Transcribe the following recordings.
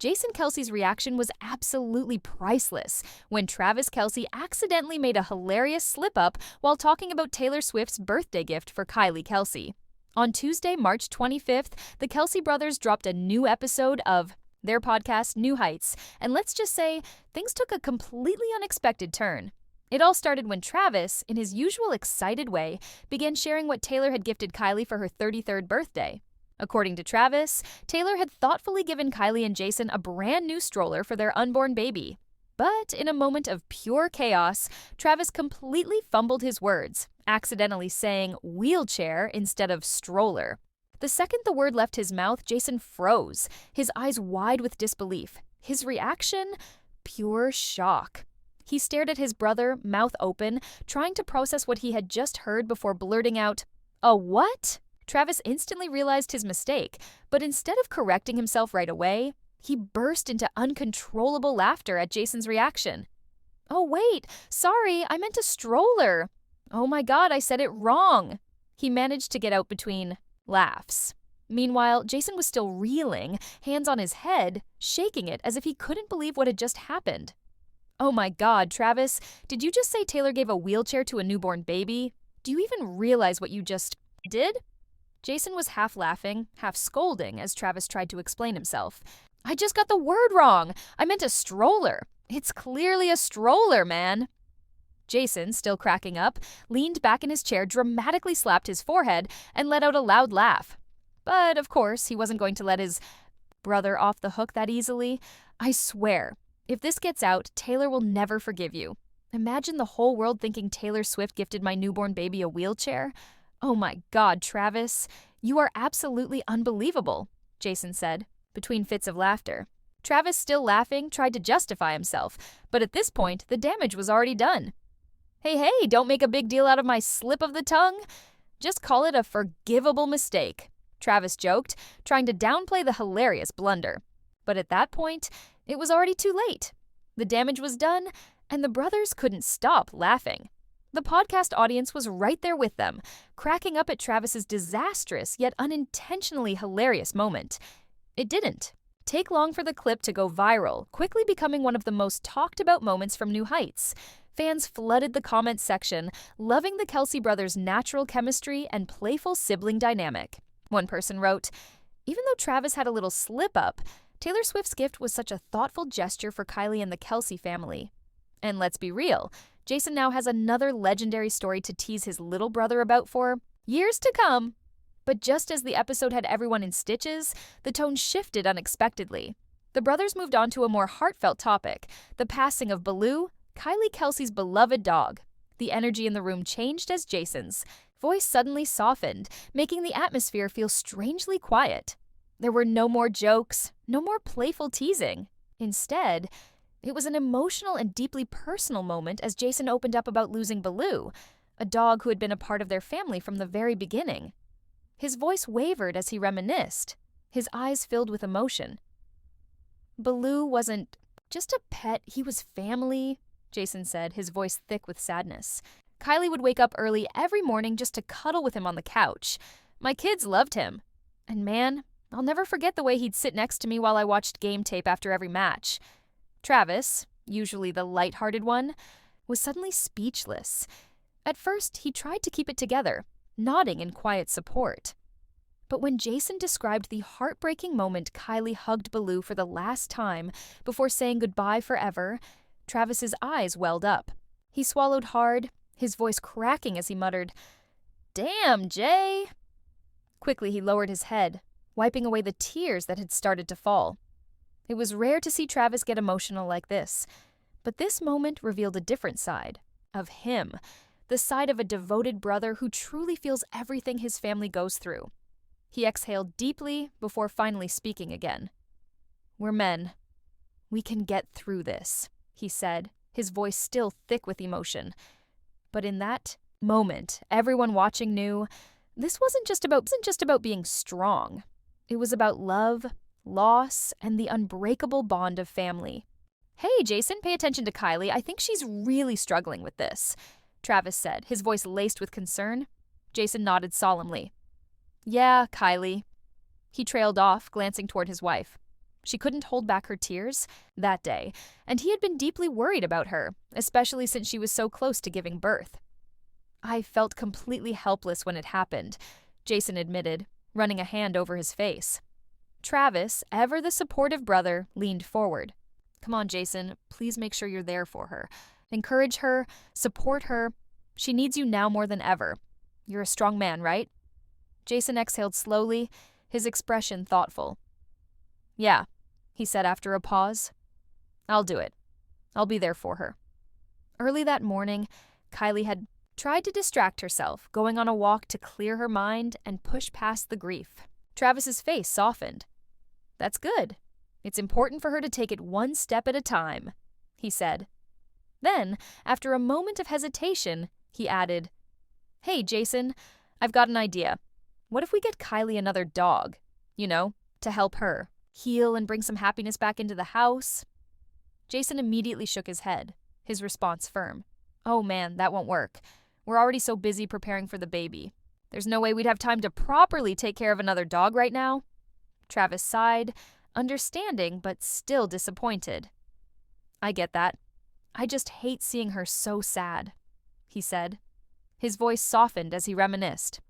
Jason Kelce's reaction was absolutely priceless when Travis Kelce accidentally made a hilarious slip-up while talking about Taylor Swift's birthday gift for Kylie Kelce. On Tuesday, March 25th, the Kelce brothers dropped a new episode of their podcast, New Heights, and let's just say things took a completely unexpected turn. It all started when Travis, in his usual excited way, began sharing what Taylor had gifted Kylie for her 33rd birthday. According to Travis, Taylor had thoughtfully given Kylie and Jason a brand new stroller for their unborn baby. But in a moment of pure chaos, Travis completely fumbled his words, accidentally saying wheelchair instead of stroller. The second the word left his mouth, Jason froze, his eyes wide with disbelief. His reaction? Pure shock. He stared at his brother, mouth open, trying to process what he had just heard before blurting out, "A what?" Travis instantly realized his mistake, but instead of correcting himself right away, he burst into uncontrollable laughter at Jason's reaction. "Oh wait, sorry, I meant a stroller. Oh my God, I said it wrong." He managed to get out between laughs. Meanwhile, Jason was still reeling, hands on his head, shaking it as if he couldn't believe what had just happened. "Oh my God, Travis, did you just say Taylor gave a wheelchair to a newborn baby? Do you even realize what you just did?" Jason was half laughing, half scolding as Travis tried to explain himself. "I just got the word wrong. I meant a stroller. It's clearly a stroller, man." Jason, still cracking up, leaned back in his chair, dramatically slapped his forehead, and let out a loud laugh. But, of course, he wasn't going to let his brother off the hook that easily. "I swear, if this gets out, Taylor will never forgive you. Imagine the whole world thinking Taylor Swift gifted my newborn baby a wheelchair. Oh my God, Travis, you are absolutely unbelievable," Jason said, between fits of laughter. Travis, still laughing, tried to justify himself, but at this point, the damage was already done. Hey, don't make a big deal out of my slip of the tongue. Just call it a forgivable mistake," Travis joked, trying to downplay the hilarious blunder. But at that point, it was already too late. The damage was done, and the brothers couldn't stop laughing. The podcast audience was right there with them, cracking up at Travis's disastrous yet unintentionally hilarious moment. It didn't take long for the clip to go viral, quickly becoming one of the most talked about moments from New Heights. Fans flooded the comments section, loving the Kelce brothers' natural chemistry and playful sibling dynamic. One person wrote, "Even though Travis had a little slip-up, Taylor Swift's gift was such a thoughtful gesture for Kylie and the Kelce family." And let's be real, Jason now has another legendary story to tease his little brother about for years to come. But just as the episode had everyone in stitches, the tone shifted unexpectedly. The brothers moved on to a more heartfelt topic, the passing of Belaloo, Kylie Kelce's beloved dog. The energy in the room changed as Jason's voice suddenly softened, making the atmosphere feel strangely quiet. There were no more jokes, no more playful teasing. Instead, it was an emotional and deeply personal moment as Jason opened up about losing Belaloo, a dog who had been a part of their family from the very beginning. His voice wavered as he reminisced, his eyes filled with emotion. "Belaloo wasn't just a pet, he was family," Jason said, his voice thick with sadness. "Kylie would wake up early every morning just to cuddle with him on the couch. My kids loved him. And man, I'll never forget the way he'd sit next to me while I watched game tape after every match." Travis, usually the light-hearted one, was suddenly speechless. At first, he tried to keep it together, nodding in quiet support. But when Jason described the heartbreaking moment Kylie hugged Belaloo for the last time before saying goodbye forever, Travis's eyes welled up. He swallowed hard, his voice cracking as he muttered, "Damn, Jay!" Quickly, he lowered his head, wiping away the tears that had started to fall. It was rare to see Travis get emotional like this, but this moment revealed a different side of him, the side of a devoted brother who truly feels everything his family goes through. He exhaled deeply before finally speaking again. "We're men. We can get through this," he said, his voice still thick with emotion. But in that moment, everyone watching knew this wasn't just about being strong. It was about love, loss, and the unbreakable bond of family. "Hey, Jason, pay attention to Kylie. I think she's really struggling with this," Travis said, his voice laced with concern. Jason nodded solemnly. "Yeah, Kylie." He trailed off, glancing toward his wife. She couldn't hold back her tears that day, and he had been deeply worried about her, especially since she was so close to giving birth. "I felt completely helpless when it happened," Jason admitted, running a hand over his face. Travis, ever the supportive brother, leaned forward. "Come on, Jason, please make sure you're there for her. Encourage her, support her. She needs you now more than ever. You're a strong man, right?" Jason exhaled slowly, his expression thoughtful. "Yeah," he said after a pause. "I'll do it. I'll be there for her." Early that morning, Kylie had tried to distract herself, going on a walk to clear her mind and push past the grief. Travis's face softened. "That's good. It's important for her to take it one step at a time," he said. Then, after a moment of hesitation, he added, "Hey, Jason, I've got an idea. What if we get Kylie another dog? To help her heal and bring some happiness back into the house?" Jason immediately shook his head, his response firm. "Oh man, that won't work. We're already so busy preparing for the baby. There's no way we'd have time to properly take care of another dog right now." Travis sighed, understanding but still disappointed. "I get that. I just hate seeing her so sad," he said. His voice softened as he reminisced.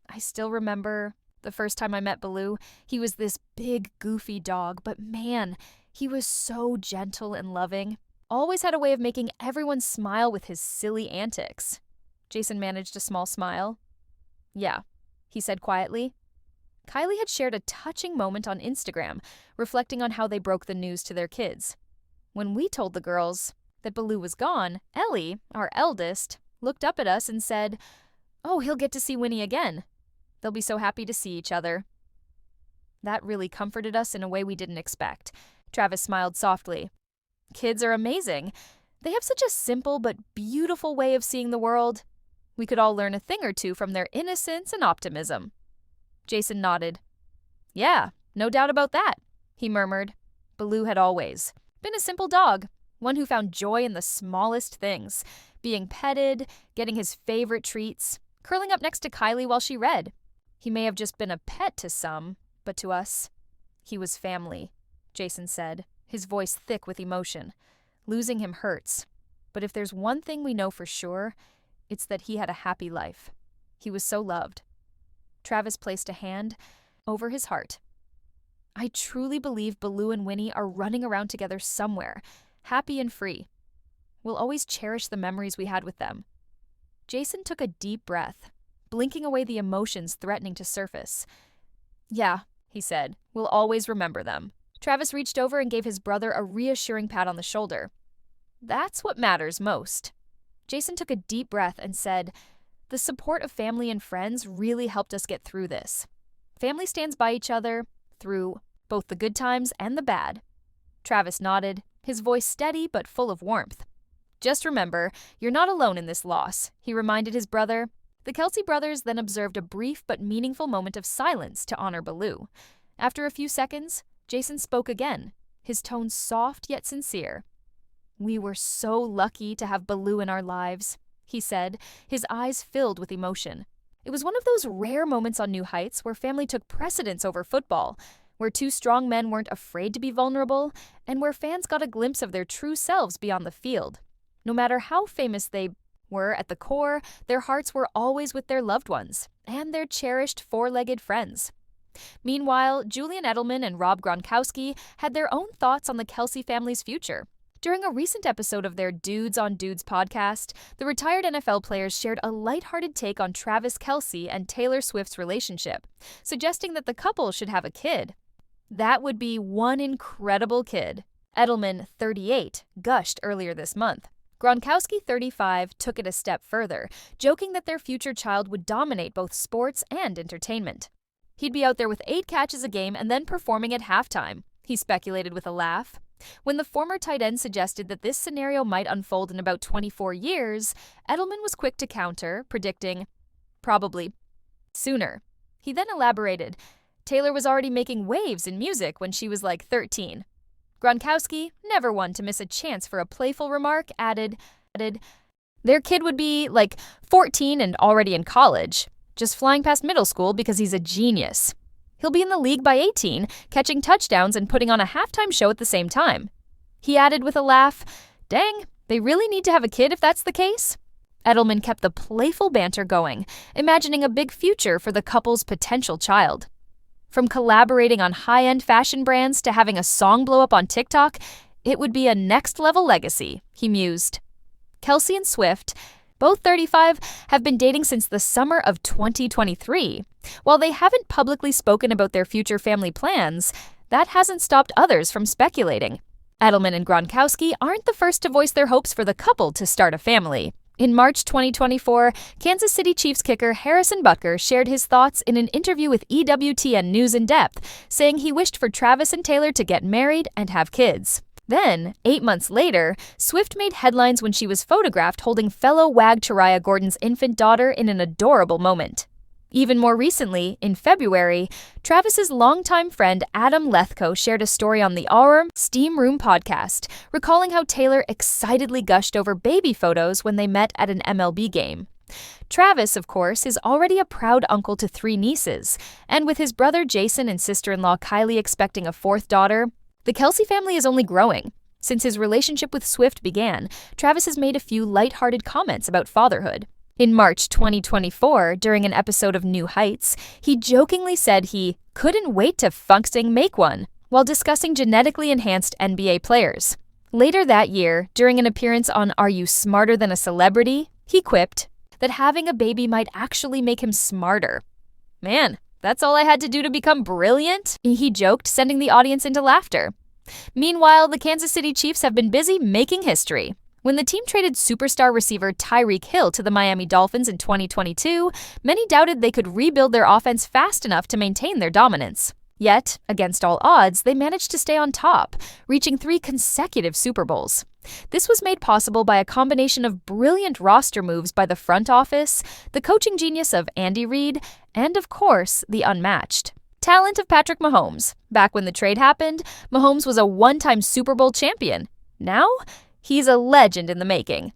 "I still remember the first time I met Belaloo. He was this big, goofy dog, but man, he was so gentle and loving. Always had a way of making everyone smile with his silly antics." Jason managed a small smile. "Yeah," he said quietly. Kylie had shared a touching moment on Instagram, reflecting on how they broke the news to their kids. "When we told the girls that Belaloo was gone, Ellie, our eldest, looked up at us and said, 'Oh, he'll get to see Winnie again. They'll be so happy to see each other.' That really comforted us in a way we didn't expect." Travis smiled softly. "Kids are amazing. They have such a simple but beautiful way of seeing the world. We could all learn a thing or two from their innocence and optimism." Jason nodded. "Yeah, no doubt about that," he murmured. Belaloo had always been a simple dog, one who found joy in the smallest things, being petted, getting his favorite treats, curling up next to Kylie while she read. He may have just been a pet to some, but to us, he was family, Jason said, his voice thick with emotion. "Losing him hurts, but if there's one thing we know for sure, it's that he had a happy life. He was so loved." Travis placed a hand over his heart. "I truly believe Belaloo and Winnie are running around together somewhere, happy and free. We'll always cherish the memories we had with them." Jason took a deep breath, blinking away the emotions threatening to surface. "Yeah," he said, "we'll always remember them." Travis reached over and gave his brother a reassuring pat on the shoulder. "That's what matters most." Jason took a deep breath and said, "The support of family and friends really helped us get through this. Family stands by each other through both the good times and the bad." Travis nodded, his voice steady but full of warmth. "Just remember, you're not alone in this loss," he reminded his brother. The Kelce brothers then observed a brief but meaningful moment of silence to honor Belaloo. After a few seconds, Jason spoke again, his tone soft yet sincere. "We were so lucky to have Belaloo in our lives," he said, his eyes filled with emotion. It was one of those rare moments on New Heights where family took precedence over football, where two strong men weren't afraid to be vulnerable, and where fans got a glimpse of their true selves beyond the field. No matter how famous they were at the core, their hearts were always with their loved ones and their cherished four-legged friends. Meanwhile, Julian Edelman and Rob Gronkowski had their own thoughts on the Kelce family's future. During a recent episode of their Dudes on Dudes podcast, the retired NFL players shared a lighthearted take on Travis Kelce and Taylor Swift's relationship, suggesting that the couple should have a kid. That would be one incredible kid. Edelman, 38, gushed earlier this month. Gronkowski, 35, took it a step further, joking that their future child would dominate both sports and entertainment. He'd be out there with 8 catches a game and then performing at halftime, he speculated with a laugh. When the former tight end suggested that this scenario might unfold in about 24 years, Edelman was quick to counter, predicting, "Probably sooner." He then elaborated, "Taylor was already making waves in music when she was like 13. Gronkowski, never one to miss a chance for a playful remark, added, "Their kid would be like 14 and already in college, just flying past middle school because he's a genius." He'll be in the league by 18, catching touchdowns and putting on a halftime show at the same time. He added with a laugh, "Dang, they really need to have a kid if that's the case?" Edelman kept the playful banter going, imagining a big future for the couple's potential child. From collaborating on high-end fashion brands to having a song blow up on TikTok, it would be a next-level legacy, he mused. Kelce and Swift, both 35, have been dating since the summer of 2023. While they haven't publicly spoken about their future family plans, that hasn't stopped others from speculating. Edelman and Gronkowski aren't the first to voice their hopes for the couple to start a family. In March 2024, Kansas City Chiefs kicker Harrison Butker shared his thoughts in an interview with EWTN News in Depth, saying he wished for Travis and Taylor to get married and have kids. Then, 8 months later, Swift made headlines when she was photographed holding fellow wag Chariah Gordon's infant daughter in an adorable moment. Even more recently, in February, Travis's longtime friend Adam Lethko shared a story on the Our Steam Room podcast, recalling how Taylor excitedly gushed over baby photos when they met at an MLB game. Travis, of course, is already a proud uncle to 3 nieces, and with his brother Jason and sister-in-law Kylie expecting a 4th daughter, the Kelce family is only growing. Since his relationship with Swift began, Travis has made a few lighthearted comments about fatherhood. In March 2024, during an episode of New Heights, he jokingly said he couldn't wait to fucking make one, while discussing genetically enhanced NBA players. Later that year, during an appearance on Are You Smarter Than a Celebrity?, he quipped that having a baby might actually make him smarter. "Man, that's all I had to do to become brilliant?" he joked, sending the audience into laughter. Meanwhile, the Kansas City Chiefs have been busy making history. When the team traded superstar receiver Tyreek Hill to the Miami Dolphins in 2022, many doubted they could rebuild their offense fast enough to maintain their dominance. Yet, against all odds, they managed to stay on top, reaching 3 consecutive Super Bowls. This was made possible by a combination of brilliant roster moves by the front office, the coaching genius of Andy Reid, and, of course, the unmatched talent of Patrick Mahomes. Back when the trade happened, Mahomes was a 1-time Super Bowl champion. Now, he's a legend in the making.